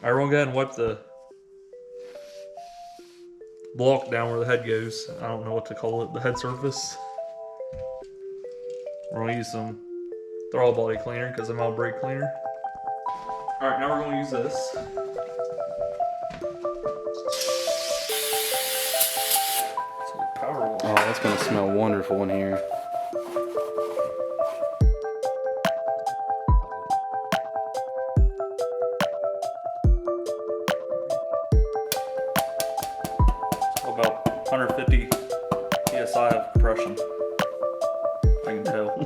Alright, we're gonna go ahead and wipe the block down where the head goes. I don't know what to call it, the head surface. We're gonna use some throttle body cleaner because I'm out brake cleaner. Alright, now we're gonna use this. Power wash. Oh, that's gonna smell wonderful in here. About 150 psi of compression. I can tell.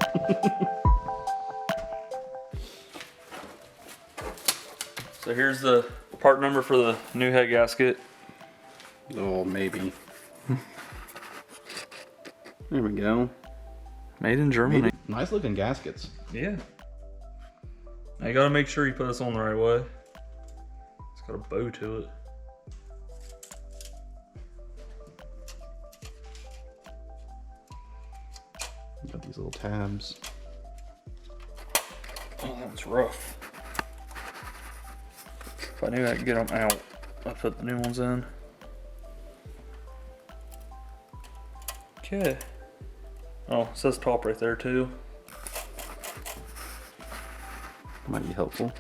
So here's the part number for the new head gasket. Oh, maybe. There we go. Made in Germany. Nice looking gaskets. Yeah. Now you gotta make sure you put this on the right way. It's got a bow to it. Got these little tabs. Oh, that one's rough. If I knew I could get them out, I'd put the new ones in. Okay. Oh, it says top right there too. Might be helpful.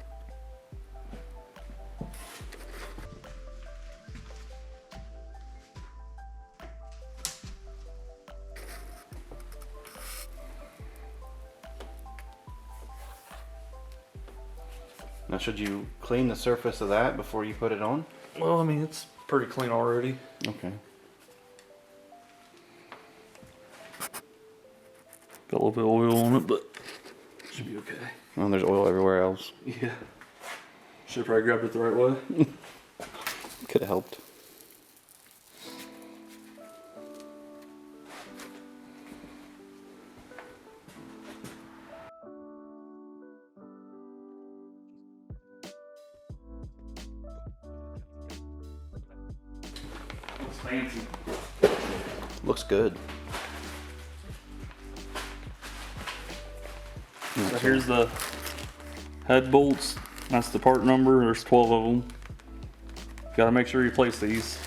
Now, should you clean the surface of that before you put it on? Well, I mean, it's pretty clean already. Okay. Got a little bit of oil on it, but should be okay. Oh, there's oil everywhere else. Yeah. Should've probably grabbed it the right way. Could have helped. It's fancy. Looks good. So here's the head bolts. That's the part number. There's 12 of them. Gotta make sure you place these.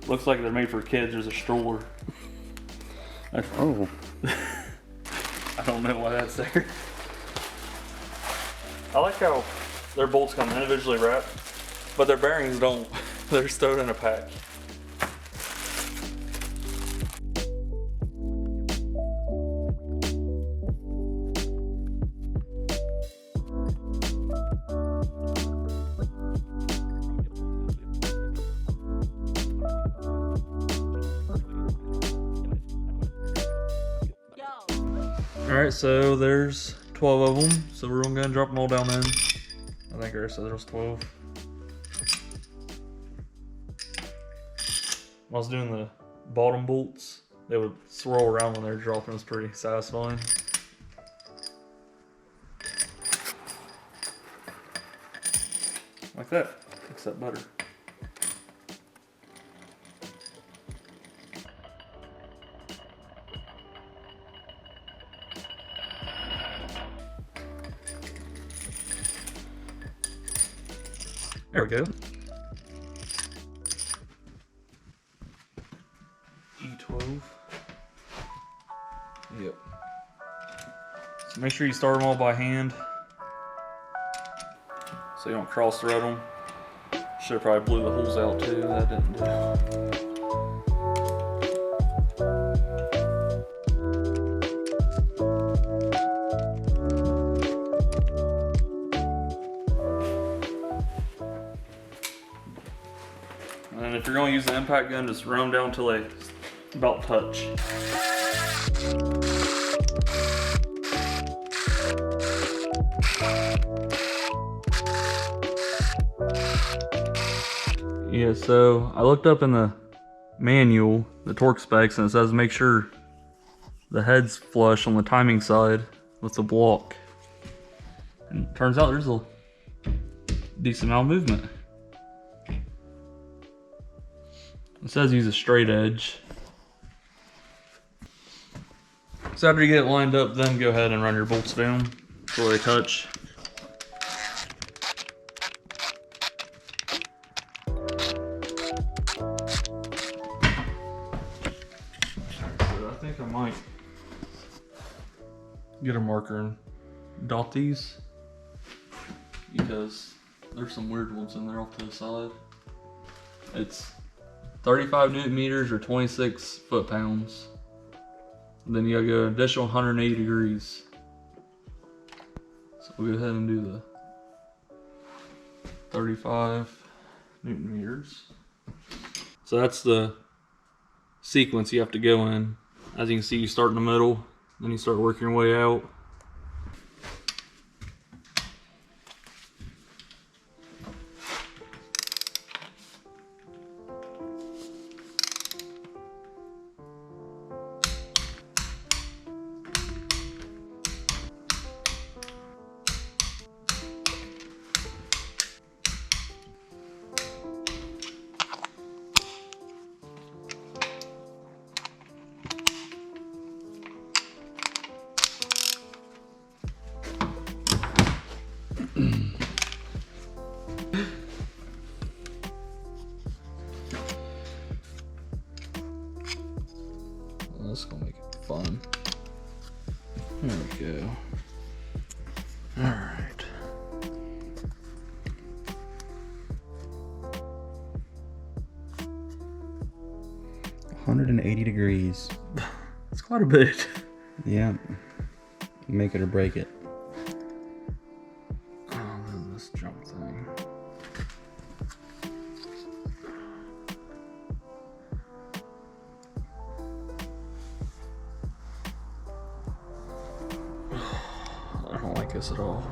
Looks like they're made for kids. There's a stroller. Oh. I don't know why that's there. I like how their bolts come individually wrapped, but their bearings don't. They're stowed in a pack. Alright, so there's 12 of them, so we're gonna drop them all down in. I think I said there was 12. When I was doing the bottom bolts, they would swirl around when they were dropping. It was pretty satisfying. Like that, except better. There we go. E12. Yep. So make sure you start them all by hand, so you don't cross thread them. Should have probably blew the holes out too. That didn't do. And if you're going to use the impact gun, just run them down until they about touch. Yeah, so I looked up in the manual, the torque specs, and it says make sure the head's flush on the timing side with the block. And it turns out there's a decent amount of movement. It says use a straight edge. So after you get it lined up, then go ahead and run your bolts down before they touch. might get a marker and dot these because there's some weird ones in there off to the side. It's 35 Newton meters or 26 foot-pounds. Then you gotta go an additional 180 degrees. So we'll go ahead and do the 35 Newton meters. So that's the sequence you have to go in. As you can see, you start in the middle, then you start working your way out. This is gonna make it fun. There we go. All right. $180. It's quite a bit. Yeah. Make it or break it. Oh, then this jump thing. I don't like this at all.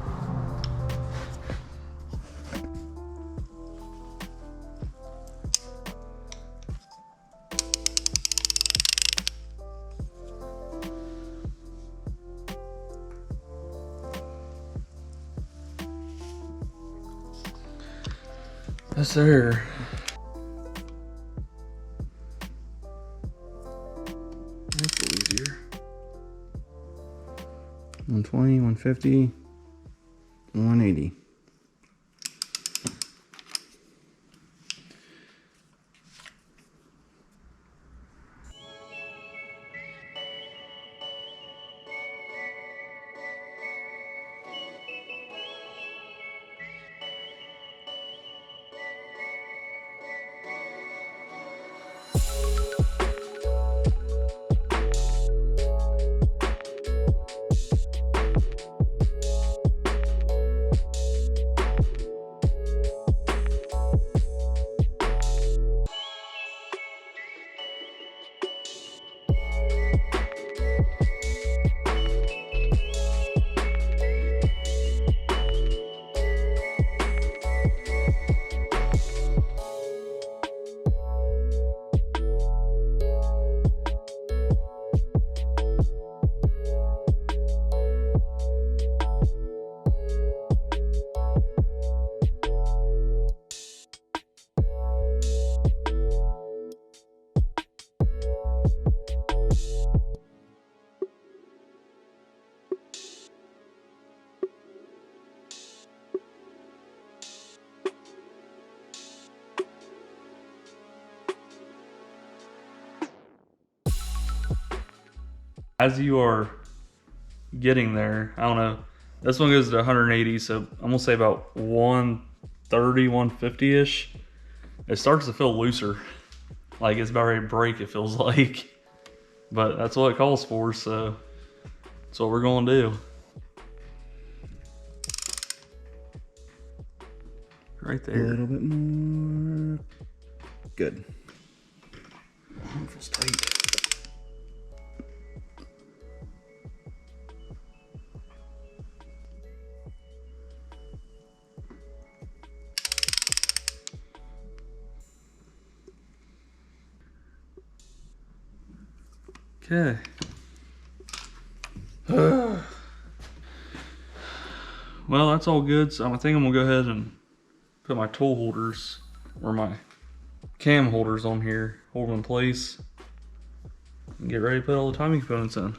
Yes, sir. That's a little easier. 120, 150, 180. As you are getting there, I don't know, this one goes to 180, so I'm gonna say about 130, 150-ish. It starts to feel looser. Like it's about ready to break, it feels like. But that's what it calls for, so that's what we're gonna do. Right there. A little bit more. Good. It feels tight. Okay. Well, that's all good. So I think I'm gonna go ahead and put my tool holders or my cam holders on here, hold them in place, and get ready to put all the timing components in.